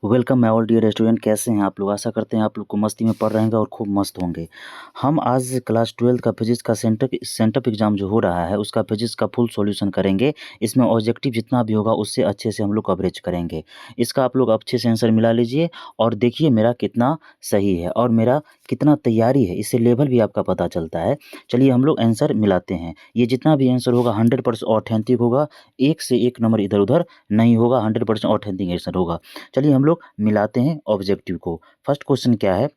Welcome my all dear student. कैसे हैं आप लोग? आशा करते हैं आप लोग को मस्ती में पढ़ रहे हैं और खूब मस्त होंगे। हम आज क्लास 12 का फिजिक्स का सेंटअप एग्जाम जो हो रहा है उसका फिजिक्स का फुल सॉल्यूशन करेंगे। इसमें ऑब्जेक्टिव जितना भी होगा उससे अच्छे से हम लोग कवरेज करेंगे। इसका आप लोग अच्छे से आंसर मिला लीजिए और देखिए मेरा कितना सही है और मेरा कितना तैयारी है, इससे लेवल भी आपका पता चलता है। चलिए हम लोग आंसर मिलाते हैं। ये जितना भी आंसर होगा 100% ऑथेंटिक होगा, एक से एक नंबर इधर उधर नहीं होगा, 100% ऑथेंटिक आंसर होगा। चलिए हम लोग मिलाते हैं ऑब्जेक्टिव को। फर्स्ट क्वेश्चन क्या है?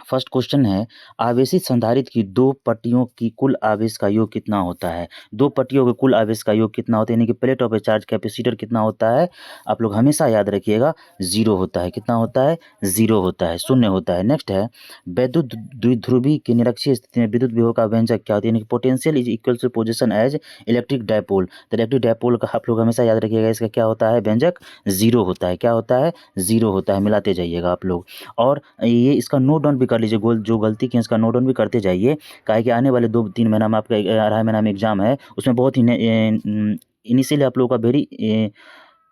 फर्स्ट क्वेश्चन है, आवेशित संधारित्र की दो पट्टियों की कुल आवेश का योग कितना होता है? दो पट्टियों के कुल आवेश का योग कितना होता है, यानी कि plate of A charge capacitor कितना होता है? आप लोग हमेशा याद रखिएगा, जीरो होता है। कितना होता है? जीरो होता है, शून्य होता है। नेक्स्ट है, वैद्युत द्विध्रुवी की निरक्षीय स्थिति में विद्युत विभव का व्यंजक क्या होता है? यानी कि potential is equal to position as electric dipole. तो इलेक्ट्रिक डायपोल का आप लोग हमेशा याद रखिएगा, इसका क्या होता है? व्यंजक जीरो होता है। क्या होता है? जीरो होता है। मिलाते जाइएगा आप लोग। और ये इसका नोट डाउन भी कर लीजिए, जो गलती की है इसका नोट डाउन भी करते जाइए। काहे कि आने वाले 2-3 महीना में आपका 2.5 महीना में एग्जाम है, उसमें बहुत ही इनिशियली आप लोगों का वेरी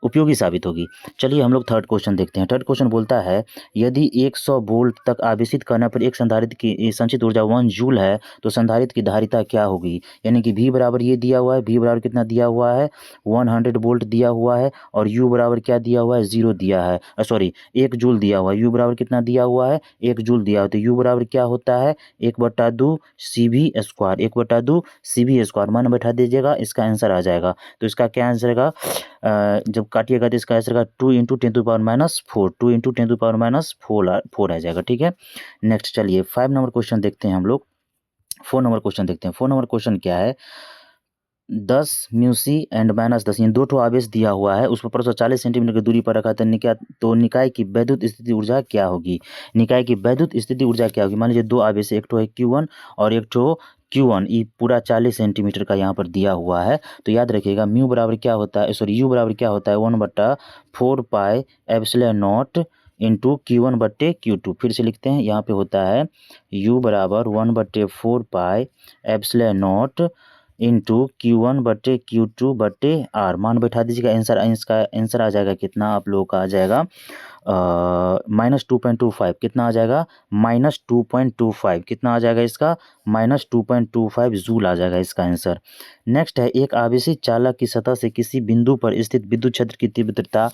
उपयोगी साबित होगी। चलिए हम लोग थर्ड क्वेश्चन देखते हैं। थर्ड क्वेश्चन बोलता है, यदि 100 वोल्ट तक आवेशित करने पर एक संधारित्र की संचित ऊर्जा 1 जूल है तो संधारित्र की धारिता क्या होगी? यानी कि V बराबर ये दिया हुआ है, V बराबर कितना दिया हुआ है? 100 वोल्ट दिया हुआ है और U बराबर क्या दिया हुआ है? 0 दिया है, सॉरी 1 जूल दिया हुआ है। U बराबर कितना दिया हुआ है? 1 जूल दिया हुआ है। तो U बराबर क्या होता है? 1/2 CV स्क्वायर, 1/2 CV स्क्वायर। मान बैठा दीजिएगा, इसका आंसर आ जाएगा। तो इसका क्या आंसर आएगा? जब काटिएगा तो इसका आंसर का 2 × 10⁻⁴, 2 × 10⁻⁴ आ जाएगा। ठीक है, नेक्स्ट चलिए 5 नंबर क्वेश्चन देखते हैं हम लोग। 4 नंबर क्वेश्चन देखते हैं। 4 नंबर क्वेश्चन क्या है? 10 म्यूसी एंड -10 इन दो ठो आवेश दिया हुआ है, उस पर 140 सेंटीमीटर की दूरी पर रखा था। निकाय की वैद्युत स्थिति ऊर्जा क्या होगी? निकाय की वैद्युत स्थिति ऊर्जा क्या होगी? मान लीजिए दो आवेश है, एक ठो है Q1 और एक ठो Q1, ये पूरा 40 सेंटीमीटर का यहाँ पर दिया हुआ है। तो याद रखिएगा म्यू बराबर क्या होता है, सॉरी यू बराबर क्या होता है? 1/4 pi epsilon not into Q1/Q2। फिर से लिखते हैं, यहाँ पे होता है U बराबर 1/4 pi epsilon not into Q1/Q2/R। मान बैठा दीजिएगा, आंसर इसका आंसर आ जाएगा कितना आप लोगों का? आ जाएगा -2.25। कितना आ जाएगा? -2.25। कितना आ जाएगा इसका? -2.25 जूल आ जाएगा इसका आंसर। नेक्स्ट है, एक आवेशित चालक की सतह से किसी बिंदु पर स्थित विद्युत क्षेत्र की तीव्रता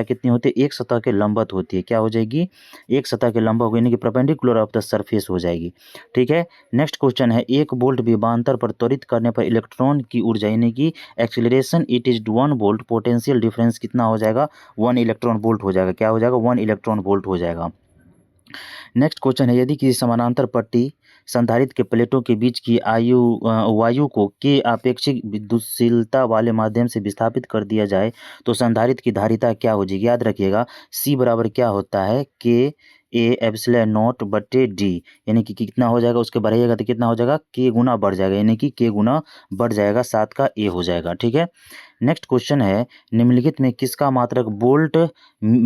कितनी होती है? एक सतह के लंबवत होती है। क्या हो जाएगी? एक सतह के लंबवत, यानी कि परपेंडिकुलर ऑफ द सरफेस हो जाएगी। ठीक है, नेक्स्ट क्वेश्चन है, 1 वोल्ट विभवांतर पर त्वरित करने पर इलेक्ट्रॉन की ऊर्जा यानी कि acceleration it is 1 volt, potential difference कितना हो जाएगा? 1 इलेक्ट्रॉन वोल्ट हो जाएगा। क्या हो जाएगा? 1 इलेक्ट्रॉन वोल्ट हो जाएगा। नेक्स्ट क्वेश्चन है, यदि किसी समानांतर पट्टी संधारित्र के प्लेटों के बीच की वायु को के आपेक्षिक विद्युतशीलता वाले माध्यम से विस्थापित कर दिया जाए तो संधारित्र की धारिता क्या हो जाएगी? याद रखिएगा, C बराबर क्या होता है? K/A/0/D, यानी कि कितना हो जाएगा? उसके बढ़ाइएगा तो कितना हो जाएगा? K गुना बढ़ जाएगा, यानी कि K गुना बढ़ जाएगा, 7 का A हो जाएगा। ठीक है, नेक्स्ट क्वेश्चन है, निम्नलिखित में किसका मात्रक वोल्ट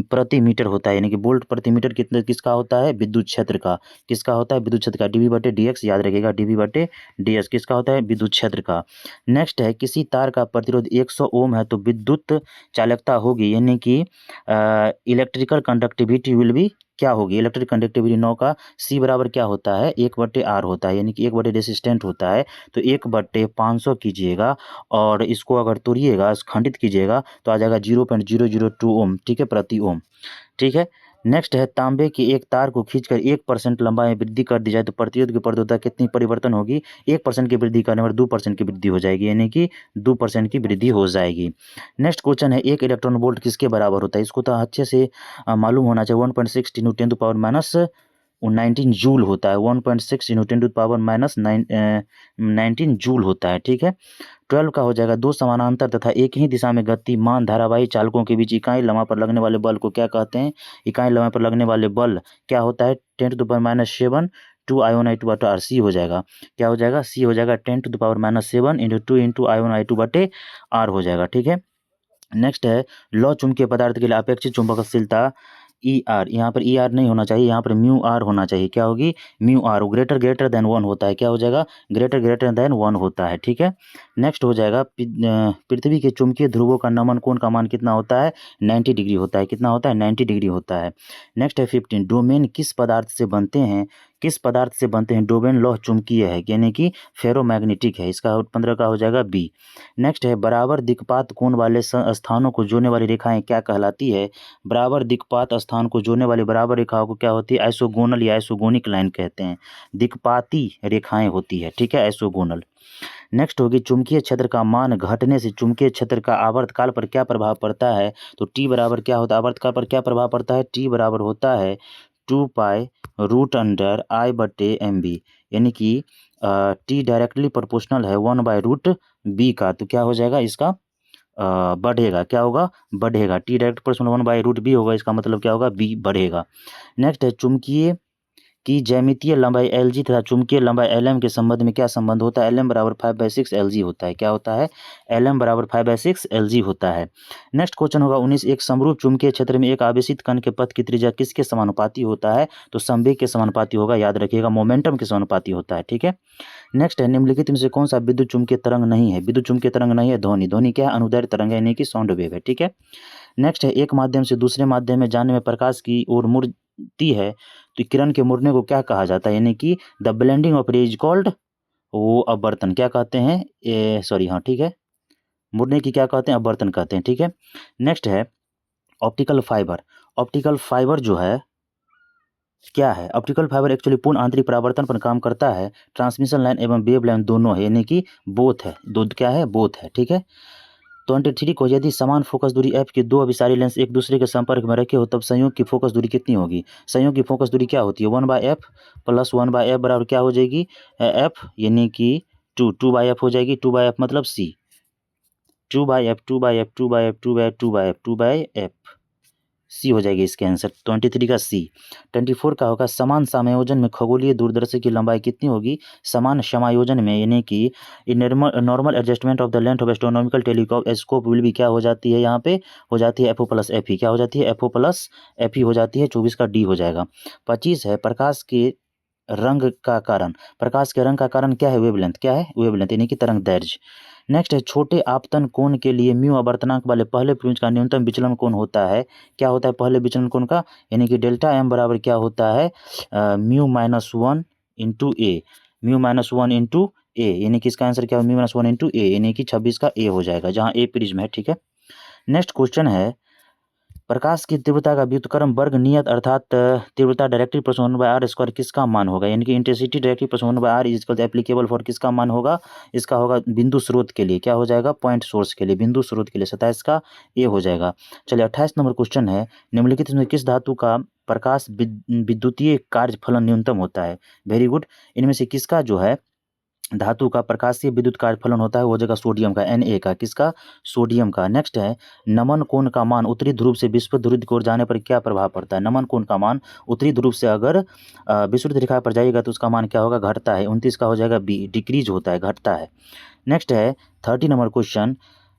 प्रति मीटर होता है? यानी कि वोल्ट प्रति मीटर कितने किसका होता है? विद्युत क्षेत्र का। किसका होता है? विद्युत क्षेत्र का। dV/dx याद रखिएगा, dV/dx किसका होता है? विद्युत क्षेत्र का। नेक्स्ट है, किसी तार का प्रतिरोध 100 ओम है तो विद्युत चालकता होगी, यानी कि इलेक्ट्रिकल कंडक्टिविटी विल बी क्या होगी? इलेक्ट्रिक कंडक्टिविटी 9 का C बराबर क्या होता है? 1/R होता है, यानी कि 1/, रेसिस्टेंट होता है। तो 1/500 कीजिएगा और इसको अगर तोड़िएगा, खंडित कीजिएगा तो आ जाएगा 0.002 ओम। ठीक है, प्रति ओम। ठीक है, नेक्स्ट है, तांबे के एक तार को खींचकर 1% लंबाई में वृद्धि कर दी जाए तो प्रतिरोध की प्रतिरोधकता कितनी परिवर्तन होगी? 1% की वृद्धि करने पर 2% की वृद्धि हो जाएगी, यानी कि 2% की वृद्धि हो जाएगी। नेक्स्ट क्वेश्चन है, 1 इलेक्ट्रॉन वोल्ट किसके बराबर होता है? इसको तो अच्छे से मालूम होना चाहिए। 1.6 × 10⁻19 जूल होता है। 1.6 × 10⁻19 जूल होता है। ठीक है, 12 का हो जाएगा, दो समानांतर तथा एक ही दिशा में गतिमान धारावाही चालकों के बीच इकाई लम्हा पर लगने वाले बल को क्या कहते हैं? इकाई लम्हा पर लगने वाले बल क्या होता है? 10⁻⁷ 2 I1I2/R। C हो जाएगा, क्या हो जाएगा? C हो जाएगा 10⁻⁷ × 2 × I1I2/R हो जाएगा। ठीक है, नेक्स्ट है, लौ चुंबकीय पदार्थ के लिए अपेक्षित चुंबकशीलता ई आर, यहाँ पर ई आर नहीं होना चाहिए, यहाँ पर म्यू आर होना चाहिए। क्या होगी? Mu R. Greater greater than 1 होता है, क्या हो जाएगा? ग्रेटर ग्रेटर देन 1 होता है, ठीक है। नेक्स्ट हो जाएगा पृथ्वी के चुंबकीय ध्रुवों का नमन कोण का मान कितना होता है? 90 डिग्री होता है। कितना होता है? 90 डिग्री होता है। नेक्स्ट है 15, डोमेन किस पदार्थ से बनते हैं? किस पदार्थ से बनते हैं? डोमेन लौह चुंबकीय है, यानी कि फेरोमैग्नेटिक है। इसका 15 का हो जाएगा बी। नेक्स्ट है बराबर दिक्पात कोण वाले स्थानों को जोड़ने वाली रेखाएं क्या कहलाती है? बराबर दिक्पात स्थान को जोड़ने वाली बराबर रेखाओं को क्या होती है? आइसोगोनल या आइसोगोनिक लाइन कहते हैं। दिक्पाती रेखाएं होती है, ठीक है, आइसोगोनल। नेक्स्ट होगी चुंबकीय क्षेत्र का मान घटने से चुंबकीय क्षेत्र का आवर्तकाल पर क्या प्रभाव पड़ता है? तो टी बराबर क्या होता है? आवर्तकाल पर क्या प्रभाव पड़ता है? टी बराबर होता है 2π√√I/MB, यानी कि टी डायरेक्टली प्रोपोर्शनल है 1/√B का। तो क्या हो जाएगा इसका? बढ़ेगा। क्या होगा? बढ़ेगा। टी डायरेक्ट प्रोपोर्शनल 1/√B होगा, इसका मतलब क्या होगा? बी बढ़ेगा। नेक्स्ट है चुंबकीय की ज्यामितीय लंबाई LG तथा चुंबकीय लंबाई LM के संबंध में क्या संबंध होता है? LM बराबर 5/6 LG होता है। क्या होता है? LM बराबर 5/6 LG होता है। नेक्स्ट क्वेश्चन होगा 19, एक समरूप चुंबकीय क्षेत्र में एक आवेशित कण के पथ की त्रिज्या किसके समानुपाती होता है? तो संवेग के समानुपाती होगा, याद रखिएगा, मोमेंटम के समानुपाती होता है, ठीक है। नेक्स्ट है निम्नलिखित में से कौन सा विद्युत चुंबकीय तरंग नहीं है? विद्युत चुंबकीय तरंग नहीं है ध्वनि। ध्वनि क्या है? अनुदैर्ध्य तरंग है, यानी कि साउंड वेव है, ठीक है। नेक्स्ट है एक माध्यम से दूसरे माध्यम में जाने में प्रकाश की ओर मुड़ती है तो किरण के मुड़ने को क्या कहा जाता है? यानी कि द ब्लेंडिंग ऑफ रे इज कॉल्ड, वो अपवर्तन क्या कहते हैं? सॉरी, हाँ ठीक है, मुड़ने की क्या कहते हैं? अपवर्तन कहते हैं, ठीक है। नेक्स्ट है ऑप्टिकल फाइबर। ऑप्टिकल फाइबर जो है क्या है? ऑप्टिकल फाइबर एक्चुअली पूर्ण आंतरिक परावर्तन पर काम करता है। ट्रांसमिशन लाइन एवं वेव लाइन दोनों है, यानी कि बोथ है, दो क्या है? बोथ है, ठीक है। 23 को यदि समान फोकस दूरी f की दो अभिसारी लेंस एक दूसरे के संपर्क में रखे हो तब संयोग की फोकस दूरी कितनी होगी? संयोग की फोकस दूरी क्या होती है? 1/f प्लस 1/f बराबर क्या हो जाएगी? f, यानी कि 2/f हो जाएगी। 2/f मतलब c, 2/f 2/f 2/f 2/f 2/f 2/f सी हो जाएगी इसके आंसर। 23 का सी। 24 का होगा समान समायोजन में खगोलीय दूरदर्शी की लंबाई कितनी होगी? समान समायोजन में, यानी कि normal adjustment of the length of astronomical telescope will भी क्या हो जाती है? यहाँ पे हो जाती है FO प्लस FE। क्या हो जाती है? FO प्लस FE हो जाती है। 24 का डी हो जाएगा। 25 है प्रकाश के रंग का कारण। प्रकाश के रंग का कारण क्या है? वेवलेंथ। क्या है? वेवलेंथ, यानी कि तरंग दैर्ध्य। नेक्स्ट है छोटे आपतन कोण के लिए म्यू आवर्तनांक वाले पहले पुंज का न्यूनतम विचलन कोण होता है। क्या होता है पहले विचलन कोण का? यानी कि डेल्टा m बराबर क्या होता है? μ-1 इंटू ए। μ-1 इंटू ए, यानी कि इसका आंसर क्या है? μ-1 इंटू ए, यानी कि 26 का ए हो जाएगा, जहाँ ए प्रिज्म है, ठीक है। नेक्स्ट क्वेश्चन है प्रकाश की तीव्रता का व्युत्क्रम वर्ग नियत अर्थात तीव्रता directly proportional by R square किसका मान होगा? यानी कि intensity directly proportional by R is equal to applicable for किसका मान होगा? इसका होगा बिंदु स्रोत के लिए। क्या हो जाएगा? पॉइंट सोर्स के लिए, बिंदु स्रोत के लिए। 27 का ए हो जाएगा। चलिए 28 नंबर क्वेश्चन है निम्नलिखित में किस धातु का प्रकाश विद्युतीय कार्य फलन न्यूनतम होता है? Very good. इनमें से किसका जो है धातु का प्रकाशीय विद्युत कार्य फलन होता है? वो जगह सोडियम का, Na का। किसका? सोडियम का। नेक्स्ट है नमन कोण का मान उत्तरी ध्रुव से विषुवत ध्रुव की ओर जाने पर क्या प्रभाव पड़ता है? नमन कोण का मान उत्तरी ध्रुव से अगर विषुवत रेखा पर जाइएगा तो उसका मान क्या होगा? घटता है। 29 का हो जाएगा बी, डिक्रीज होता है, घटता है। नेक्स्ट है 30 नंबर क्वेश्चन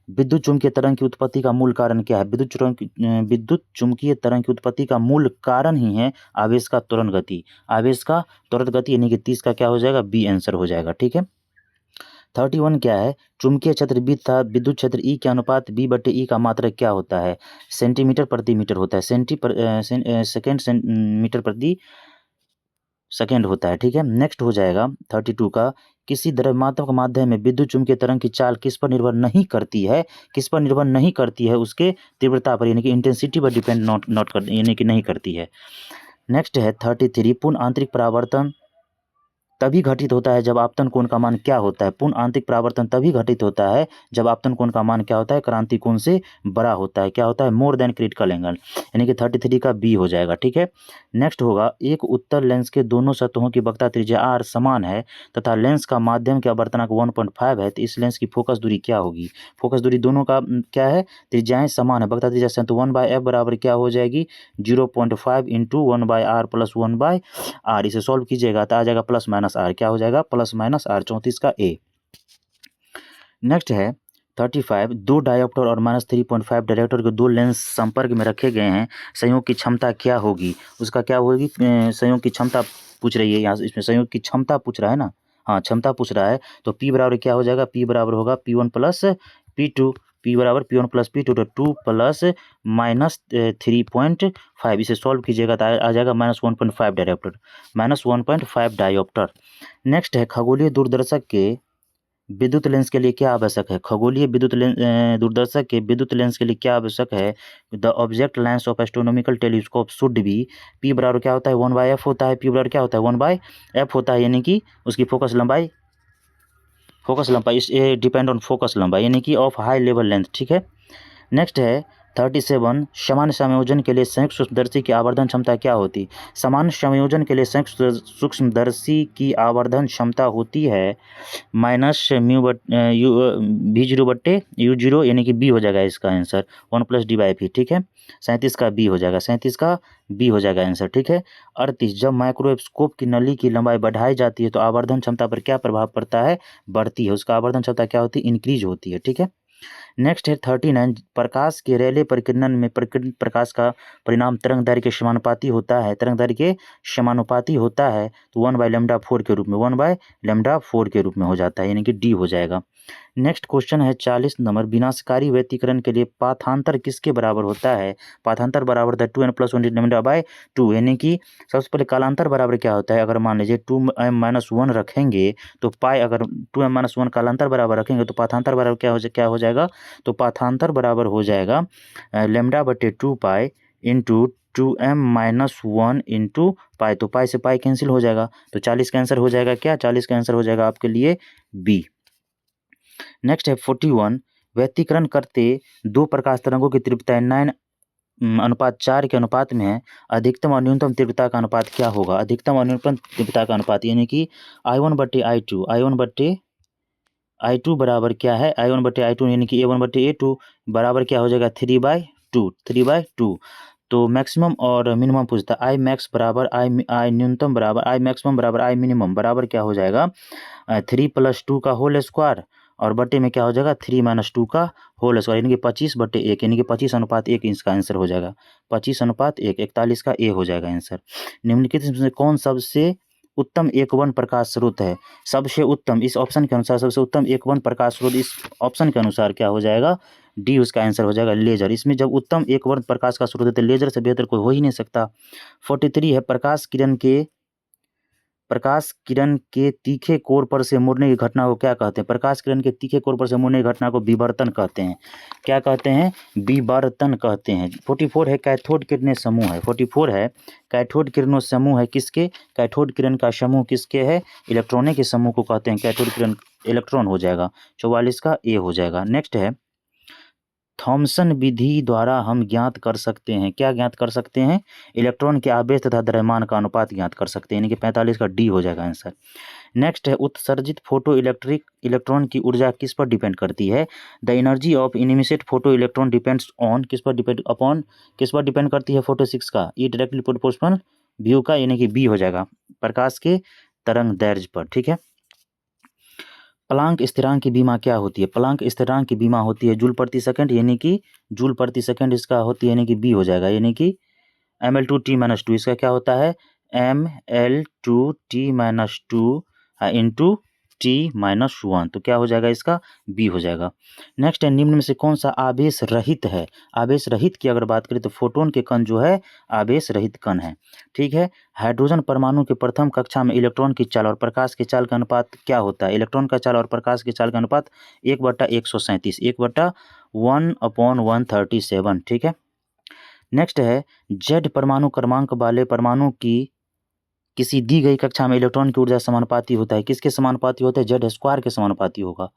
विद्युत चुम्बकीय तरंग की उत्पत्ति का मूल कारण क्या है? विद्युत चुम्बकीय तरंग की उत्पत्ति का मूल कारण ही है आवेश का त्वरण गति। आवेश का त्वरित गति, यानी कि 30 का क्या हो जाएगा? बी आंसर हो जाएगा, ठीक है। 31 क्या है? चुंबकीय क्षेत्र B तथा विद्युत क्षेत्र E के अनुपात B/E का मात्रक क्या होता है? सेंटीमीटर प्रति मीटर होता है। सेकेंड मीटर प्रति सेकेंड होता है, ठीक है। नेक्स्ट हो जाएगा 32 का किसी द्रव्यमात्मक माध्यम में विद्युत चुम्बकीय तरंग की चाल किस पर निर्भर नहीं करती है? किस पर निर्भर नहीं करती है? उसके तीव्रता पर, यानी कि इंटेंसिटी पर डिपेंड नॉट कर, यानी कि नहीं करती है। नेक्स्ट है 33 पूर्ण आंतरिक परावर्तन तभी घटित होता है जब आपतन कोण का मान क्या होता है? पूर्ण आंतरिक परावर्तन तभी घटित होता है जब आपतन कोण का मान क्या होता है? क्रांति कोण से बड़ा होता है। क्या होता है? मोर देन क्रिटिकल एंगल, यानी कि 33 का बी हो जाएगा, ठीक है। नेक्स्ट होगा एक उत्तल लेंस के दोनों सतहों की वक्रता त्रिज्या r समान है तथा लेंस का माध्यम के अपवर्तनांक 1.5 है तो इस लेंस की फोकस दूरी क्या होगी? फोकस दूरी दोनों का क्या है? त्रिज्याएं समान है, वक्रता त्रिज्या से, तो 1/f बराबर क्या हो जाएगी? 0.5 इंटू 1/r प्लस 1/r। इसे सॉल्व कीजिएगा तो आ जाएगा प्लस माइनस आर। क्या हो जाएगा? Plus minus are. 34 का ए। नेक्स्ट है 35 दो डायोप्टर और -3.5 डायोप्टर के दो लेंस संपर्क में रखे गए हैं, संयोग की क्षमता क्या होगी? उसका क्या होगी? संयोग की क्षमता पूछ रही है यहाँ से, इसमें संयोग की क्षमता पूछ रहा है ना, हाँ क्षमता पूछ रहा है। तो P बराबर क्या हो जाएगा? P बराबर होगा P1 प्लस P2, P बराबर P1 प्लस P2, तो 2 प्लस -3.5, इसे सॉल्व कीजिएगा तो आ जाएगा -1.5 डायोप्टर, -1.5 डायोप्टर। नेक्स्ट है खगोलीय दूरदर्शक के विद्युत लेंस के लिए क्या आवश्यक है? खगोलीय विद्युत दूरदर्शक के विद्युत लेंस के लिए क्या आवश्यक है? The object lens of astronomical telescope should be, P बराबर क्या होता है? 1/f होता है। P बराबर क्या होता है? 1/f होता है, यानी कि उसकी फोकस लंबाई इस डिपेंड ऑन फोकस लंबाई, यानी कि ऑफ हाई लेवल लेंथ, ठीक है। नेक्स्ट है 37 सामान्य संयोजन के लिए संयुक्त सूक्ष्मदर्शी की आवर्धन क्षमता क्या होती? सामान्य संयोजन के लिए संयुक्त सूक्ष्मदर्शी की आवर्धन क्षमता होती है -μ/u0/u0, यानी कि बी हो जाएगा इसका आंसर, 1+d/p, ठीक है। 37 का बी हो जाएगा, 37 का बी हो जाएगा आंसर, ठीक है। 38 जब माइक्रोस्कोप की नली की लंबाई बढ़ाई जाती है तो आवर्धन क्षमता पर क्या प्रभाव पड़ता है? बढ़ती है, उसका आवर्धन क्षमता क्या होती है? इंक्रीज होती है, ठीक है। नेक्स्ट है 39 प्रकाश के रेले परिकिरणन में प्रकाश का परिणाम तरंगदैर्घ्य के समानुपाती होता है, तरंगदैर्घ्य के समानुपाती होता है, तो 1/λ4 के रूप में, 1/λ4 के रूप में हो जाता है, यानी कि डी हो जाएगा। नेक्स्ट क्वेश्चन है 40 नंबर, विनाशकारी व्यतिकरण के लिए पाथांतर किसके बराबर होता है? पाथांतर बराबर होता है 2n+1 यानी कि सबसे पहले कालांतर बराबर क्या होता है? अगर मान लीजिए 2m-1 रखेंगे तो पाई, अगर 2m-1 कालांतर बराबर रखेंगे तो पाथांतर बराबर क्या हो जाएगा? तो पाथांतर बराबर हो जाएगा λ/2 इंटू 2m-1 इंटू पाई, तो पाई से पाई कैंसिल हो जाएगा, तो 40 का आंसर हो जाएगा क्या? 40 का आंसर हो जाएगा आपके लिए बी। नेक्स्ट है 41 व्यतिकरण करते दो प्रकाश तरंगों की तीव्रता 9:4 के अनुपात में है, अधिकतम और न्यूनतम तीव्रता का अनुपात क्या होगा? अधिकतम और न्यूनतम तीव्रता का अनुपात, यानी कि I1/I2 बराबर क्या है? I1/I2 यानी कि A1/A2 बराबर क्या हो जाएगा? 3/2। तो मैक्सिमम और मिनिमम पूछता है, आई मैक्स बराबर आई न्यूनतम बराबर आई मैक्सिमम बराबर आई मिनिमम बराबर क्या हो जाएगा? 3+2 का होल स्क्वायर, और बटे में क्या हो जाएगा? 3-2 का होल स्क्वायर, यानी कि 25/1, यानी कि 25:1 इसका आंसर हो जाएगा, 25:1, 41 का ए हो जाएगा आंसर। निम्नलिखित में से कौन सबसे उत्तम एकवन प्रकाश स्रोत है? सबसे उत्तम, इस ऑप्शन के अनुसार सबसे उत्तम एकवन प्रकाश स्रोत इस ऑप्शन के अनुसार क्या हो जाएगा? डी उसका आंसर हो जाएगा, लेजर। इसमें जब उत्तम एकवन प्रकाश का स्रोत है तो लेजर से बेहतर कोई हो ही नहीं सकता। 43 है प्रकाश किरण के तीखे कोर पर से मुड़ने की घटना को क्या कहते हैं? प्रकाश किरण के तीखे कोर पर से मुड़ने की घटना को विवर्तन कहते हैं। क्या कहते हैं? विवर्तन कहते हैं। 44 है कैथोड किरणें समूह है, 44 है कैथोड किरणों समूह है किसके? कैथोड किरण का समूह किसके है? इलेक्ट्रॉनों के समूह को कहते हैं कैथोड किरण, इलेक्ट्रॉन हो जाएगा, 44 का ए हो जाएगा। नेक्स्ट है थॉमसन विधि द्वारा हम ज्ञात कर सकते हैं, क्या ज्ञात कर सकते हैं? इलेक्ट्रॉन के आवेश तथा द्रव्यमान का अनुपात ज्ञात कर सकते हैं, यानी कि 45 का डी हो जाएगा आंसर। नेक्स्ट है उत्सर्जित फोटो इलेक्ट्रॉन की ऊर्जा किस पर डिपेंड करती है? The energy of emitted photoelectron depends on, किस पर डिपेंड करती है? 46 का ई डायरेक्टली प्रोपोर्शनल व्यू का, यानी कि बी हो जाएगा, प्रकाश के तरंग दैर्घ्य पर, ठीक है। प्लांक स्थिरांक की बीमा क्या होती है? प्लांक स्थिरांक की बीमा होती है जूल प्रति सेकंड, यानी कि जूल प्रति सेकंड इसका होती है, यानी कि बी हो जाएगा, यानी कि mL/T-2, इसका क्या होता है? mL/T-2 इंटू T-1, तो क्या हो जाएगा इसका? बी हो जाएगा। नेक्स्ट है निम्न में से कौन सा आवेश रहित है? आवेश रहित की अगर बात करें तो फोटोन के कण जो है आवेश रहित कण है, ठीक है। हाइड्रोजन परमाणु के प्रथम कक्षा में इलेक्ट्रॉन की चाल और प्रकाश की चाल का अनुपात क्या होता है? इलेक्ट्रॉन का चाल और प्रकाश की चाल का अनुपात 1/137, 1/137, ठीक है। नेक्स्ट है जेड परमाणु क्रमांक वाले परमाणु की किसी दी गई कक्षा में इलेक्ट्रॉन की ऊर्जा समानुपाती होता है, किसके समानुपाती होता है? जेड स्क्वायर के समानुपाती होगा,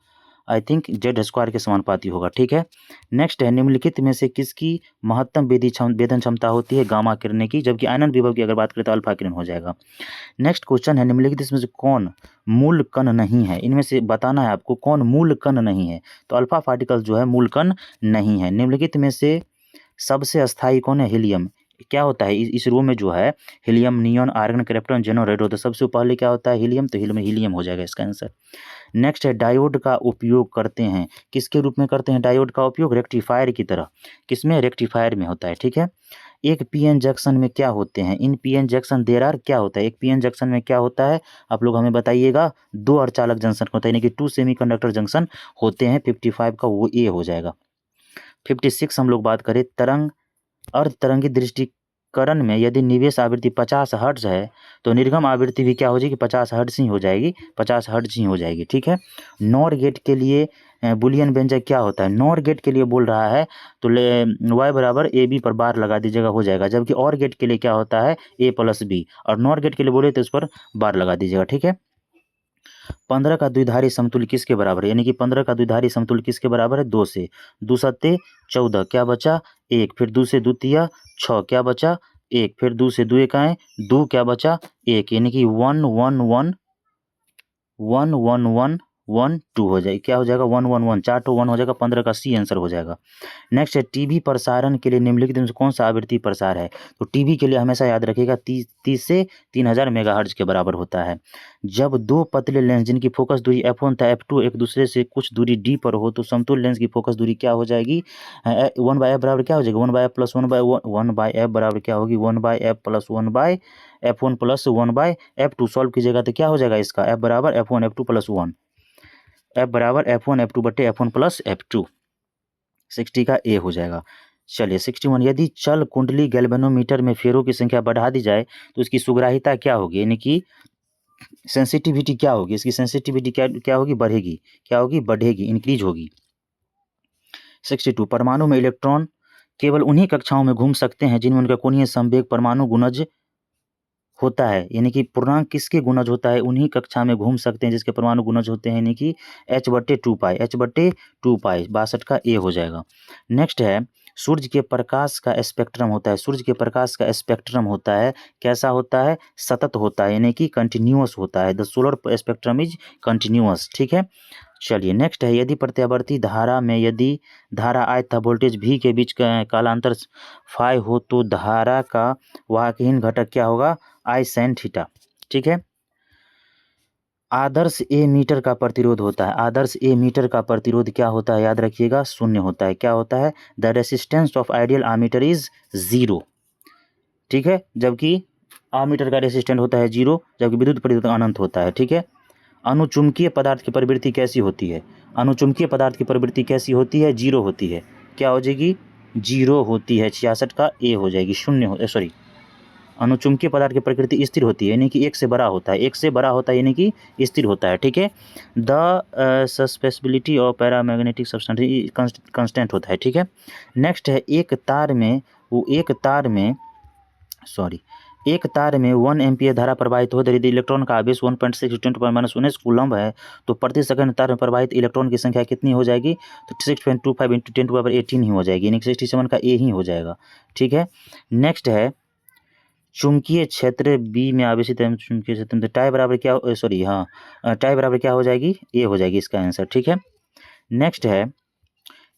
आई थिंक जेड स्क्वायर के समानुपाती होगा, ठीक है। नेक्स्ट है निम्नलिखित में से किसकी महत्तम वेदन क्षमता होती है? गामा किरणें की, जबकि आयनन विभव की अगर बात करें तो अल्फा किरण हो जाएगा। नेक्स्ट क्वेश्चन है निम्नलिखित में से कौन मूल कण नहीं है? इनमें से बताना है आपको कौन मूल कण नहीं है, तो अल्फा पार्टिकल जो है मूल कण नहीं है। निम्नलिखित में से सबसे अस्थायी कौन है? हीलियम। क्या होता है इस रो में जो है helium, neon, argon, krypton, xenon, radio. तो सबसे पहले क्या होता है हीलियम, तो हीलियम हो जाएगा इसका आंसर। नेक्स्ट है डायोड का उपयोग करते हैं, किसके रूप में करते हैं डायोड का उपयोग? रेक्टिफायर की तरह। किसमें? रेक्टिफायर में होता है, ठीक है। एक पीएन जंक्शन में क्या होते हैं? इन पीएन जंक्शन देर आर क्या होता है? एक पीएन जंक्शन में क्या होता है आप लोग हमें बताइएगा? 2 अर्धचालक जंक्शन होता है, यानी कि 2 सेमीकंडक्टर जंक्शन होते हैं। 55 का वो ए हो जाएगा। 56 हम लोग बात करें तरंग अर्धतरंगी दृष्टिकरण में यदि निवेश आवृत्ति 50 हर्ट्ज है तो निर्गम आवृत्ति भी क्या हो जाएगी? 50 हर्ट्ज ही हो जाएगी, 50 हर्ट्ज ही हो जाएगी, ठीक है। नॉर गेट के लिए बुलियन व्यंजक क्या होता है? नॉर गेट के लिए बोल रहा है तो y बराबर ए बी पर बार लगा दीजिएगा, हो जाएगा। जबकि और गेट के लिए क्या होता है? a प्लस बी, और नॉर गेट के लिए बोले तो उस पर बार लगा दीजिएगा, ठीक है। 15 का द्विधारी समतुल्य किसके बराबर है? यानी कि 15 का द्विधारी समतुल्य किसके बराबर है? 2 से। 2 सत्ते 14, क्या बचा? 1, फिर 2 से 2 तिया 6, क्या बचा? 1, फिर 2 से 2 एकाएँ 2, क्या बचा? 1, यानी कि 1 1 1 1 1 1 1 2 हो जाएगी, क्या हो जाएगा? 1 1 1, 4 1 हो जाएगा, 15 का सी आंसर हो जाएगा। नेक्स्ट है टीवी प्रसारण के लिए निम्नलिखित में से कौन सा आवृत्ति प्रसार है? तो टीवी के लिए हमेशा याद रखिएगा 30 से 3000 मेगाहर्ट्ज के बराबर होता है। जब 2 पतले लेंस जिनकी फोकस दूरी f1 तथा f2 एक दूसरे से कुछ दूरी d पर हो तो समतुल्य लेंस की फोकस दूरी क्या हो जाएगी? 1/f बराबर क्या हो जाएगी? 1/f प्लस 1/f बराबर क्या होगी? 1/f plus 1/f1 plus 1/f2। Solve कीजिएगा तो क्या हो जाएगा इसका? f बराबर f1 f2 प्लस 1, f बराबर f1 f2 बटे f1 प्लस f2। 60 का ए हो जाएगा। चलिए 61, यदि चल कुंडली गैल्वेनोमीटर में फेरों की संख्या बढ़ा दी जाए तो इसकी सुग्राहिता क्या होगी? यानी कि सेंसिटिविटी क्या होगी? इसकी सेंसिटिविटी क्या होगी? बढ़ेगी। क्या होगी? बढ़ेगी, इंक्रीज होगी। 62, परमाणु में इलेक्ट्रॉन केवल उन्हीं कक्षाओं में घूम सकते हैं जिनमें उनका कोणीय संवेग परमाणु गुणज होता है। यानी कि पूर्णांक किसके गुणज होता है? उन्हीं कक्षा में घूम सकते हैं जिसके परमाणु गुणज होते हैं, यानी कि h/2π, h/2π। 62 का ए हो जाएगा। नेक्स्ट है सूर्य के प्रकाश का स्पेक्ट्रम होता है। सूर्य के प्रकाश का स्पेक्ट्रम होता है, कैसा होता है? सतत होता है, यानी कि कंटिन्यूअस होता है। The solar spectrum is continuous, ठीक है। चलिए नेक्स्ट है यदि प्रत्यावर्ती धारा में यदि धारा I तथा वोल्टेज V के बीच का कालांतर फाई हो तो धारा का वाहकहीन घटक क्या होगा? I sin थीटा, ठीक है। आदर्श ए मीटर का प्रतिरोध होता है। आदर्श ए मीटर का प्रतिरोध क्या होता है? याद रखिएगा, शून्य होता है। क्या होता है? The resistance of ideal ammeter is 0, ठीक है। जबकि आमीटर का रेसिस्टेंस होता है 0, जबकि विद्युत प्रतिरोध अनंत होता है, ठीक है। अनुचुंबकीय पदार्थ की प्रवृत्ति कैसी होती है? अनुचुंबकीय पदार्थ की प्रवृत्ति कैसी होती है? 0 होती है। क्या हो जाएगी? 0 होती है। 66 का ए हो जाएगी, शून्य हो सॉरी अनुचुंबकीय पदार्थ की प्रकृति स्थिर होती है, यानी कि 1 से बड़ा होता है। 1 से बड़ा होता है यानी कि स्थिर होता है, ठीक है। The susceptibility of paramagnetic substance constant होता है, ठीक है। नेक्स्ट है एक तार में 1 एम्पीयर धारा प्रवाहित हो यदि इलेक्ट्रॉन का आवेश 1.6 × 10⁻⁻⁰ कूलम्ब है तो प्रति सेकंड तार में प्रवाहित इलेक्ट्रॉन की संख्या कितनी हो जाएगी? तो 6.25 × 10⁻18 ही हो जाएगी, यानी कि 67 का ए ही हो जाएगा, ठीक है। नेक्स्ट है चुंबकीय क्षेत्र बी में आवेशित चुंबकीय क्षेत्र में टाई बराबर क्या टाई बराबर क्या हो जाएगी? ए हो जाएगी इसका आंसर, ठीक है। नेक्स्ट है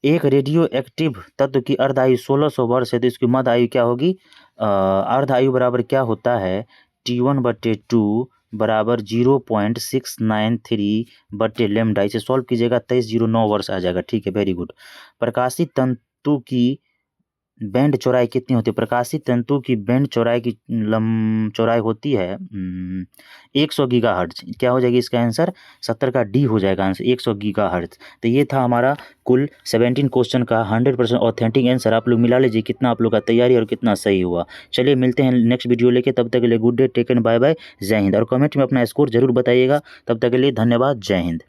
एक रेडियो एक्टिव तत्व की अर्ध आयु 1600 वर्ष है तो इसकी मध्य आयु क्या होगी? अर्ध आयु बराबर क्या होता है? T1/2 बराबर 0.693 बटे लेमडा। इसे सॉल्व कीजिएगा 2309 वर्ष आ जाएगा, ठीक है, वेरी गुड। प्रकाशित तंतु की बैंड चौड़ाई कितनी होती है? प्रकाशित तंतु की बैंड चौड़ाई की चौड़ाई होती है 100 गीगाहर्ट्ज। क्या हो जाएगी इसका आंसर? 70 का डी हो जाएगा आंसर, 100 गीगाहर्ट्ज। तो ये था हमारा कुल 17 क्वेश्चन का 100% ऑथेंटिक आंसर। आप लोग मिला लीजिए कितना आप लोग का तैयारी और कितना सही हुआ। चलिए मिलते हैं नेक्स्ट वीडियो लेके, तब तक के लिए good day, take and bye bye, जय हिंद। और कमेंट में अपना स्कोर जरूर बताइएगा। तब तक के लिए धन्यवाद, जय हिंद।